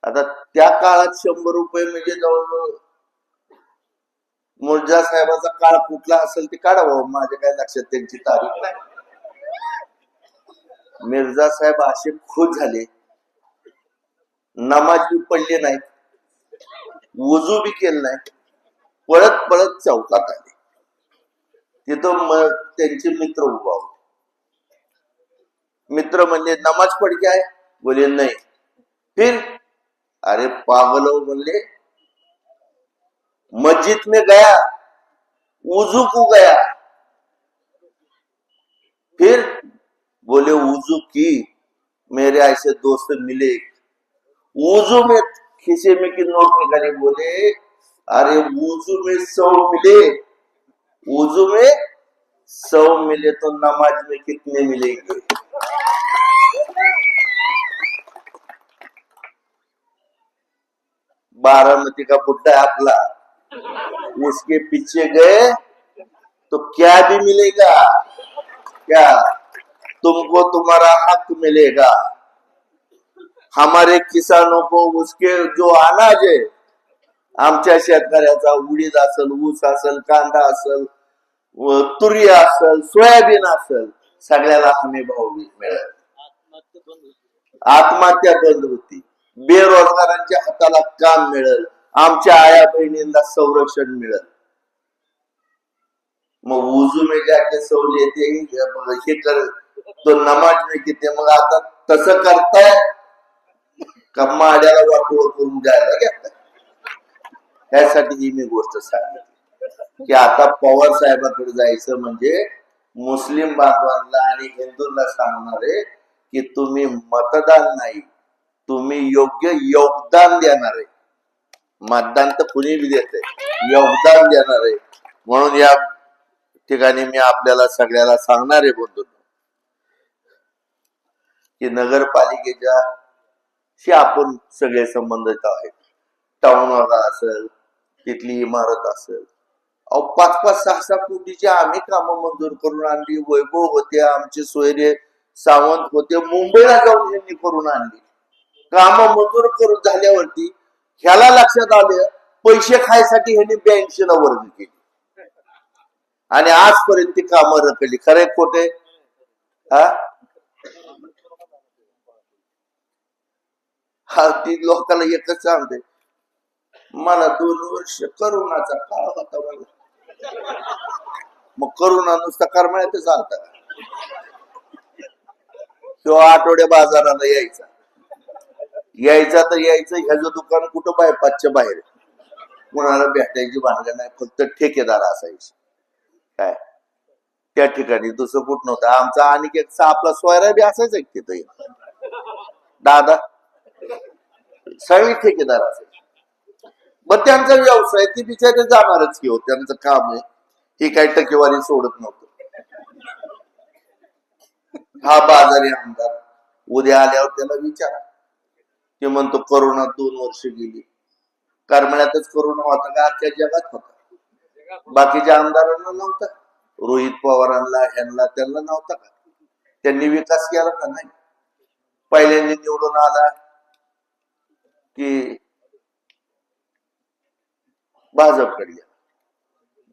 S1: आता त्या काळात 100 रुपये म्हणजे जवळजवळ, मिर्झा साहेबाचा काळ कुठला असेल ते काढावं, माझ्या काय लक्षात त्यांची तारीख नाही. मिर्झा साहेब असे खुश झाले, नमाज बी पडले नाही, वजू बी केलं नाही, पळत पळत चौकात आले. तिथं त्यांचे मित्र उभा होते. मित्र म्हणले नमाज पढ़ के आए, बोले नहीं. फिर अरे पागल हो, बोले मस्जिद में गया, वजू को गया. फिर बोले वजू की, मेरे ऐसे दोस्त मिले, वजू में खीसे में की नोट निकाली, बोले अरे वुजू में 100 मिले, वुजू में 100 मिले तो नमाज में कितने मिलेंगे? बारामती का बुड्ढा अपना, उसके पीछे गए तो क्या भी मिलेगा? क्या तुमको तुम्हारा हक मिलेगा? हमारे किसानों को उसके जो अनाज है, आमच्या शेतकऱ्याचा उडीद असेल, ऊस असेल, कांदा असेल, तुरी असेल, सोयाबीन असेल, सगळ्याला हमी भाव मिळेल. आत्महत्या बंद होती, बेरोजगारांच्या हाताला काम मिळेल, आमच्या आया बहिणींना संरक्षण मिळेल. मग वुजू में जाके सवली येते हे कर तो नमाज में किती. मग आता तसं करताय का माड्याला वाटोळ करून जायला घेताय? ह्यासाठी ही मी गोष्ट सांगितली की आता पवार साहेबांकडे जायचं म्हणजे मुस्लिम बांधवांना आणि हिंदूंना सांगणार आहे की तुम्ही मतदान नाही, तुम्ही योग्य योगदान देणार आहे. मतदान तर कुणी बी देते, योगदान देणार आहे. म्हणून या ठिकाणी मी आपल्याला सगळ्याला सांगणार आहे बंधू की नगरपालिकेच्या शी आपण सगळे संबंधित आहेत. टाउन हॉल असेल, तिथली इमारत असेल, 5-5, 6-6 कोटीची आम्ही कामं मंजूर करून आणली. वैभव होते, आमचे सोयरे सावंत होते, मुंबईला जाऊन ह्यांनी करून आणली. कामं मंजूर करून झाल्यावरती ह्याला लक्षात आलं पैसे खायसाठी ह्यांनी 82ला वर्ग केली आणि आजपर्यंत ती कामं रखली. खरे खोटे? हा ती लोकांना एकच सांगते, मला 2 वर्ष करोनाचा काळ होता मला. मग करोना नुसता करमाळ्यात चालता का? किंवा आठवड्या बाजाराला यायचा तर यायचं. ह्याचं दुकान कुठं बायपासच्या बाहेर, कोणाला भेटायची भानगड नाही, फक्त ठेकेदार असायचे. काय त्या ठिकाणी दुसरं कुठ नव्हतं. आमचा आणि आपला सोयरा बी असायचा तिथं, दादा सगळी ठेकेदार असायचे. मग त्यांचा व्यवसाय ती बिचारे जाणारच की हो, त्यांचं काम आहे ही काही टक्केवारी सोडत नव्हतं. हा बाजारी आमदार उद्या आल्यावर त्याला विचारा, ते म्हणतो करोना 2 वर्ष गेली. करमळ्यातच करोना होता का अख्ख्या जगात होता? बाकीच्या आमदारांना नव्हता? रोहित पवारांना ह्यांना त्यांना नव्हता का? त्यांनी विकास केला का नाही? पहिल्यांदा निवडून आला की भाजपकडे गेला,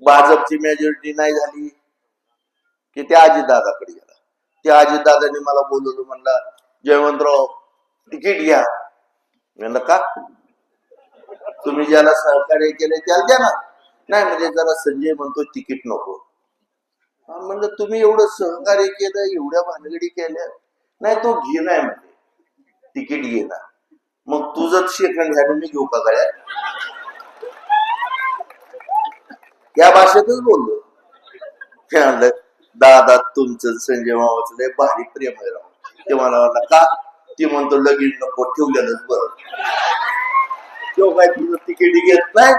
S1: भाजपची मेजॉरिटी नाही झाली की त्या अजितदादाकडे गेला. त्या अजितदादांनी मला बोलवलं, म्हणला जयवंतराव तिकीट घ्या. म्हणलं का? तुम्ही ज्याला सहकार्य केले त्याला द्या ना. नाही म्हणजे जरा संजय म्हणतो तिकीट नको. म्हणलं तुम्ही एवढं सहकार्य केलं, एवढ्या भानगडी केल्या, नाही तो घे नाही म्हणजे तिकीट घे ना. मग तुझं शेकंड घ्या, मी घेऊ का गळ्यात? या भाषेतच बोललो. ते म्हणलं दादा तुमचं संजय मामाचं लय भारी प्रेम आहे राव. ते मला वाटलं का? ती म्हणतो लगीन नको, ठेवलेलंच बरं. तो काय तुझं तिकीट घेत नाही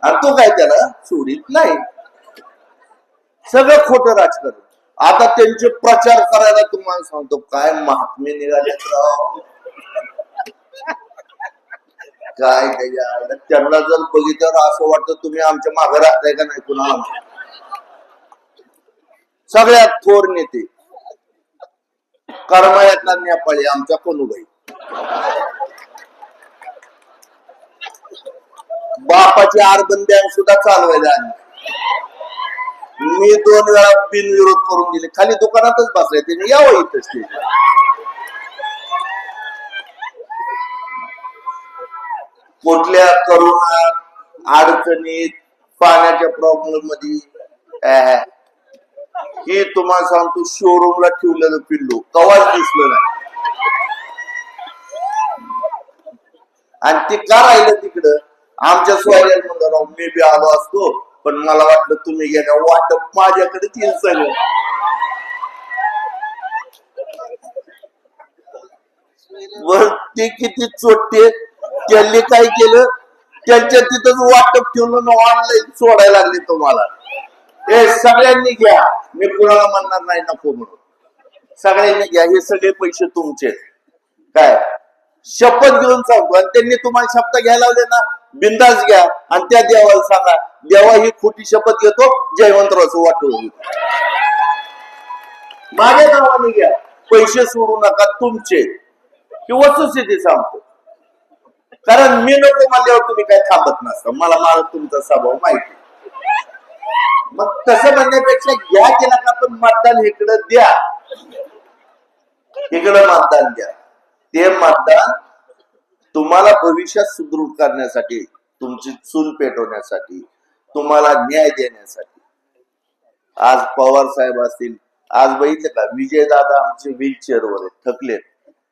S1: आणि तो काय त्याला सोडित नाही. सगळं खोटं राजकारण. आता त्यांचे प्रचार करायला तुम्हाला सांगतो काय महात्मे निघालेत राव. काय त्याच्या त्यांना जर बघितलं असं वाटतं तुम्ही आमच्या मागे राहताय का नाही कुणाला. सगळ्यात थोर नेते करमाळ्यातला नेपाळी आमच्या कनुबाई, बापाची अर्बन बँक सुद्धा चालवायला आणली. मी 2 वेळा बिनविरोध करून दिले. खाली दुकानातच बसले, त्यांनी यावं इथंच. ते कुठल्या करोनात अडचणीत पाण्याच्या प्रॉब्लेम मध्ये हे तुम्हाला सांगतो शोरूमला ठेवलेलं पिल्लू कवाच दिसलं नाही. आणि ते का राहिलं तिकडं? आमच्या सोयऱ्याला म्हणलं राव मी बी आलो असतो, पण मला वाटलं तुम्ही गेल्या वाटप माझ्याकडे येईल सगळं. वर ते किती चोट्टे त्यांनी काय केलं, त्यांच्या तिथंच वाटप ठेवलं ऑनलाईन सोडायला लागले तुम्हाला. हे सगळ्यांनी घ्या, मी कुणाला म्हणणार नाही नको म्हणून. सगळ्यांनी घ्या, हे सगळे पैसे तुमचे. काय शपथ घेऊन सांगतो, आणि त्यांनी तुम्हाला शपथ घ्यायला लावले ना, बिंदास घ्या आणि त्या देवाला सांगा, देवा ही खोटी शपथ घेतो, जयवंतरावचं वाटून माझ्या नावाने घ्या, पैसे सोडू नका तुमचे. ही वस्तुस्थिती सांगतो, कारण मी नको म्हणल्यावर तुम्ही काय थांबत नसता. मला तुमचा स्वभाव माहिती. मग तसं म्हणण्यापेक्षा घ्या की नका, पण मतदान इकडं द्या, इकडं मतदान द्या. ते मतदान तुम्हाला भविष्यात सुदृढ करण्यासाठी, तुमची चूल पेटवण्यासाठी, तुम्हाला न्याय देण्यासाठी. आज पवार साहेब असतील, आज बघितलं का विजयदादा आमचे व्हीलचेअरवर आहेत, थकलेत,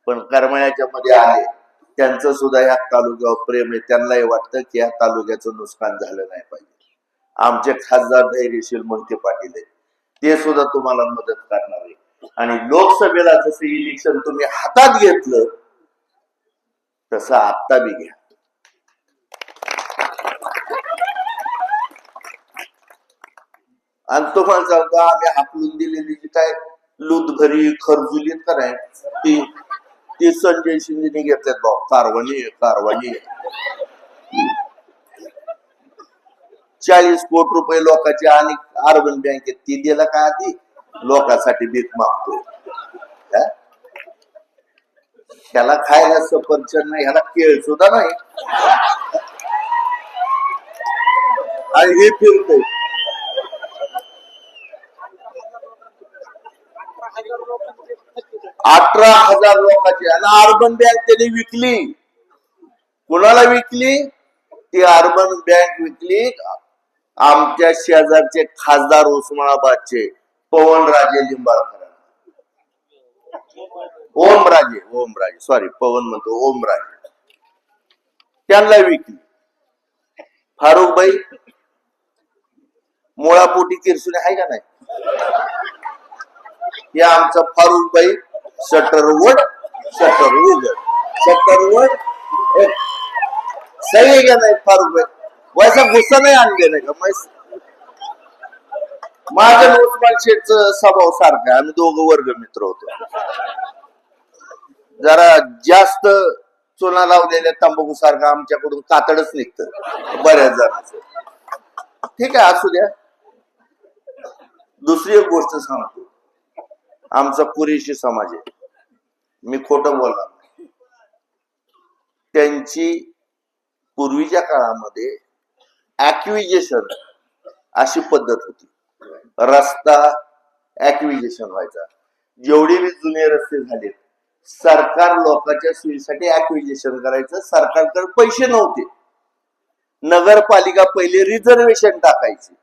S1: पण करमाळ्याच्या मध्ये आले. त्यांचं सुद्धा या तालुक्यावर प्रेम आहे. त्यांनाही वाटतं की या तालुक्याचं नुकसान झालं नाही पाहिजे. आमचे खासदार धैर्यशील मोहिते पाटील आहेत, ते सुद्धा तुम्हाला मदत करणार आहे. आणि लोकसभेला जसं इलेक्शन तुम्ही हातात घेतलं तसं आत्ता बी घ्या. आणि तुम्हाला सांगतो, आम्ही हाकलून दिलेली जी काय लूटभरी खरजुलीत का नाही, ती संजय शिंदेने घेतल्यात भाऊ. कारवानी 40 कोटी रुपये लोकांचे, आणि अर्बन बँकेत ती दिला का आधी लोकांसाठी भीक मागतोय. ह्याला खायला सफरचंद नाही, ह्याला केळ सुद्धा नाही, आणि हे फिरतोय. 18,000 लोकांची, आणि अर्बन बँक त्यांनी विकली. कुणाला विकली? ती अर्बन बँक विकली आमच्या शेजारचे खासदार उस्मानाबादचे पवनराजे लिंबाळकर, ओमराजे सॉरी, पवन म्हणतो, ओमराजे, त्यांना विकली. फारुखबाई मुळापोटी किरसुने आहे का नाही, हे आमचा फारुखबाई शटर उघड सही आहे का नाही. फारुखबाई वैसा गुस्सा नाही आणले नाही का. माझ्या उस्मान शेठचं स्वभाव सारखा, आम्ही दोघं वर्ग मित्र होतो. जरा जास्त चुना लावलेल्या तंबाखू सारखं आमच्याकडून कातडच निघतं बऱ्याच जणांचं. ठीक आहे, असू द्या. दुसरी एक गोष्ट सांगतो, आमचा पुरेशी समाज आहे, मी खोटं बोलणार नाही. त्यांची पूर्वीच्या काळामध्ये ऍक्विजेशन अशी पद्धत होती. रस्ता ऍक्विजेशन व्हायचा. जेवढे बी जुने रस्ते झाले, सरकार लोकांच्या सोयीसाठी ऍक्विजेशन करायचं. सरकारकडे पैसे नव्हते, नगरपालिका पहिले रिझर्वेशन टाकायची.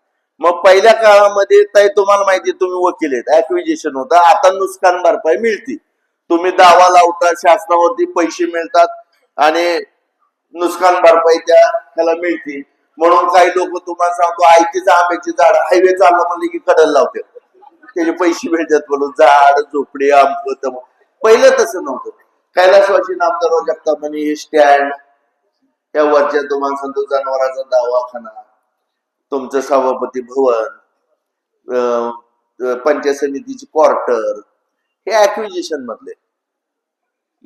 S1: मग पहिल्या काळामध्ये ताई तुम्हाला माहिती, तुम्ही वकील आहेत, ऍक्विजेशन होतं. आता नुकसान भरपाई मिळते, तुम्ही दावा लावता, शासनावरती पैसे मिळतात आणि नुकसान भरपाई त्याला मिळते. म्हणून काही लोक तुम्हाला सांगतो, आयतीचं आंब्याची झाड हायवे चालला म्हणले की कडेला लावतात, त्याचे पैसे मिळतात म्हणून. झाड झोपडे आंब, पहिलं तसं नव्हतं. कैलासवासी नामदारराव जगताप म्हणे हे स्टँड, त्या वरच्या तुम्हाला सांगतो जनावरांचा दवाखाना, तुमचं सभापती भवन, पंचायत समितीची क्वार्टर, हे ऍक्विजिशन मधले.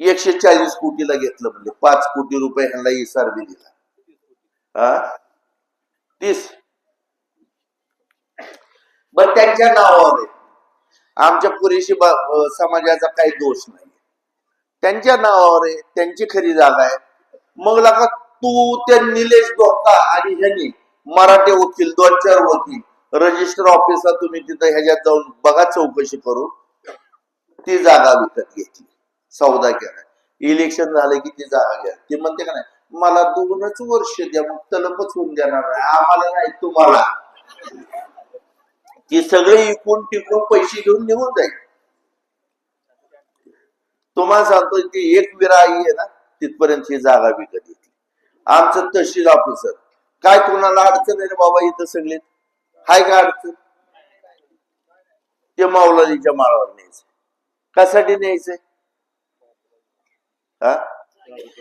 S1: 140 कोटीला घेतलं म्हणजे 5 कोटी रुपये ह्यांना इसार बी दिला. 30 बर त्यांच्या नावावर आहे. आमच्या पुरेशी समाजाचा काही दोष नाही, त्यांच्या नावावर आहे, त्यांची खरी जागा आहे. मग लगा तू त्या निलेश धोका आणि ह्यांनी मराठी वकील 2-4 वकील रजिस्टर ऑफिसला तुम्ही तिथं ह्याच्यात जाऊन बघा, चौकशी करून ती जागा विकत घेतली, सौदा केला. इलेक्शन झालं की ती जागा घ्या. ती म्हणते का नाही, मला 2च वर्ष द्या, मग तलपच होऊन देणार नाही आम्हाला, नाही तुम्हाला. ती सगळे इकून टिकून पैसे घेऊन निघून जाईल. तुम्हाला सांगतो की एक विराई आहे ना, तिथपर्यंत ही जागा विकत घेतली. आमचं तहसील ऑफिसर, काय कुणाला अडचण आहे रे बाबा इथं सगळे, हाय का अडचण? ते मौलालीच्या माळावर न्यायचं. कशासाठी न्यायचंय?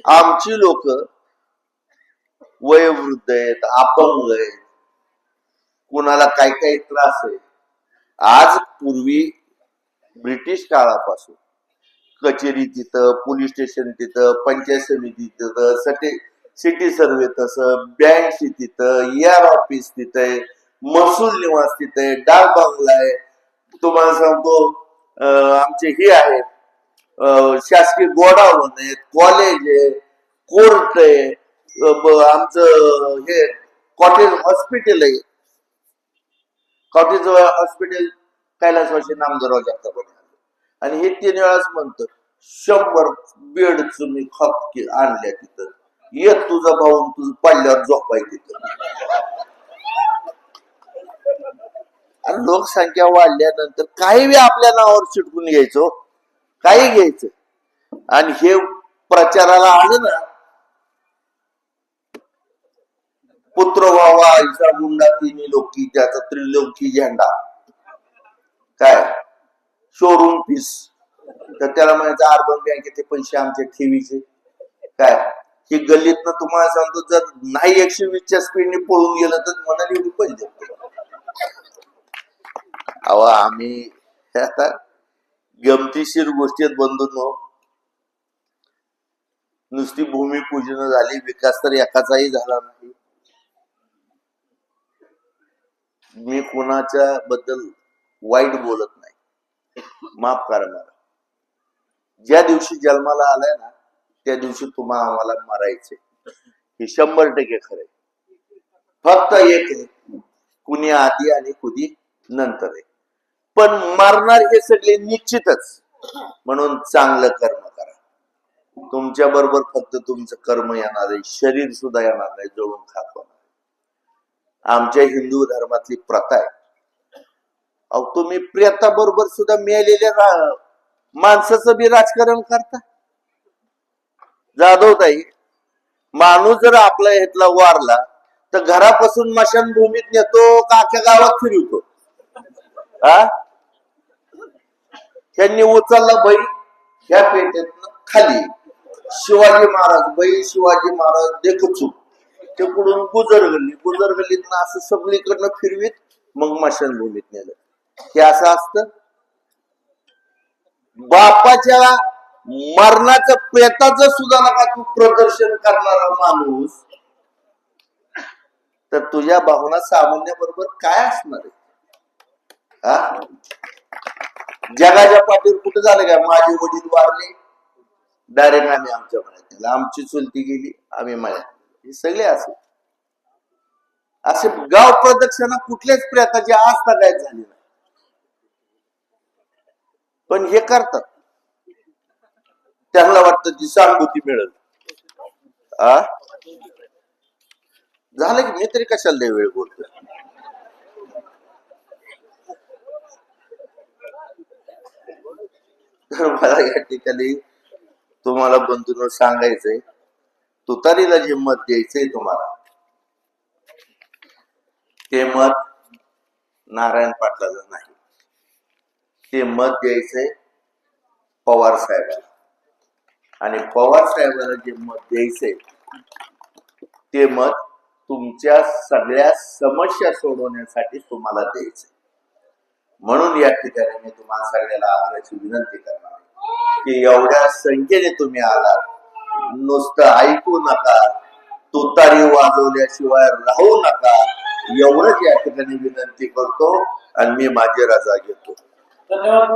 S1: आमची लोक वयोवृद्ध आहेत, अपंग आहेत, कुणाला काय काय त्रास आहे. आज पूर्वी ब्रिटिश काळापासून कचेरी तिथं, पोलीस स्टेशन तिथं, पंचायत समिती तिथं, सिटी सर्वे तसं, बँक तिथं, ER ऑफिस तिथं, महसूल निवास तिथं, डाक बंगला आहे. तुम्हाला सांगतो आमचे हे आहे शासकीय गोडाऊन आहेत, कॉलेज आहे, कोर्ट आहे, आमचं हे कॉटेज हॉस्पिटल आहे. कॉटेज हॉस्पिटल कैलासवासी नामदेवराव जगताप आणि हे 3 वेळाच म्हणतं 100 बेडच मी खपकी आणल्या तिथं, येत तुझा भाऊ तुझं पडल्यावर झोपाय तिथं. आणि लोकसंख्या वाढल्यानंतर काही बी आपल्या नावावर चिटकून घ्यायचो, काही घ्यायचं. आणि हे प्रचाराला आलं ना, पुत्र व्हावा आईचा गुंडा तिन्ही लोकी, त्याचा त्रिलोकी झेंडा, काय शोरूम फीस, तर त्याला म्हणायचं अर्बन बँकेचे पैसे आमच्या ठेवीचे. काय ही गल्लीतनं तुम्हाला सांगतो, जर नाही 120च्या स्पीडने पळून गेलं तर म्हणाली एवढी पैसे देतो. अहो आम्ही आता गमतीशीर गोष्टीत बंधूंनो, नुसती भूमिपूजन झाली, विकास तर एकाचाही झाला नाही. मी कोणाच्या बद्दल वाईट बोलत नाही, माफ करा मला. ज्या दिवशी जन्माला आलाय ना त्या दिवशी तुम्हा आम्हाला मारायचे, हे 100% खरंय. फक्त एक आहे, कुणी आधी आणि कुणी नंतर आहे, पण मारणार हे सगळे निश्चितच. म्हणून चांगलं कर्म करा. तुमच्या बरोबर फक्त तुमचं कर्म येणार आहे, शरीर सुद्धा येणार नाही, जळून खातो. आमच्या हिंदू धर्मातली प्रथा आहे, अहो तुम्ही प्रेताबरोबर सुद्धा मिळालेल्या माणसाचं बी राजकारण करता. जाधवताई, माणूस जर आपल्या ह्यातला वारला तर घरापासून स्मशानभूमीत नेतो का अख्ख्या गावात फिरवतो? त्यांनी उचलला बैल ह्या पेटेतनं खाली, शिवाजी महाराज बैल, शिवाजी महाराज देखचू तिकडून गुजरगल्लीतनं असं सगळीकडनं फिरवीत मग स्मशानभूमीत नेलं. हे असं असतं. बापाच्या मरणाचं प्रेताचं सुद्धा नका तू प्रदर्शन करणारा माणूस, तर तुझ्या भावना सामान्य बरोबर काय असणार आहे? जगाच्या पाठीवर कुठं झालं का? माझे वडील वारले, डायरेक्ट आम्ही आमच्या मळ्यात, आमची चुलती गेली, आम्ही मळ्यात. हे सगळे असे गाव प्रदक्षिणा कुठल्याच प्रेताची आस्था काय झाली नाही, पण हे करतात. त्यांना वाटतं ती सांगुती मिळेल. झालं की मी तरी कशाला वेळ बोलतो. तर मला या ठिकाणी तुम्हाला बंधूंनो सांगायचंय, तुतारीला जे मत द्यायचंय तुम्हाला, ते मत नारायण पाटलाला नाही, ते मत द्यायचंय पवार साहेबांना. आणि पवार साहेबांना जे मत द्यायचंय ते मत तुमच्या सगळ्या समस्या सोडवण्यासाठी तुम्हाला द्यायचंय. म्हणून या ठिकाणी मी तुम्हाला सगळ्याला आग्रहाची विनंती करणार की एवढ्या संख्येने तुम्ही आलात, नुसतं ऐकू नका, तुतारी वाजवल्याशिवाय राहू नका, एवढंच या ठिकाणी विनंती करतो आणि मी माझी रजा घेतो.
S2: धन्यवाद.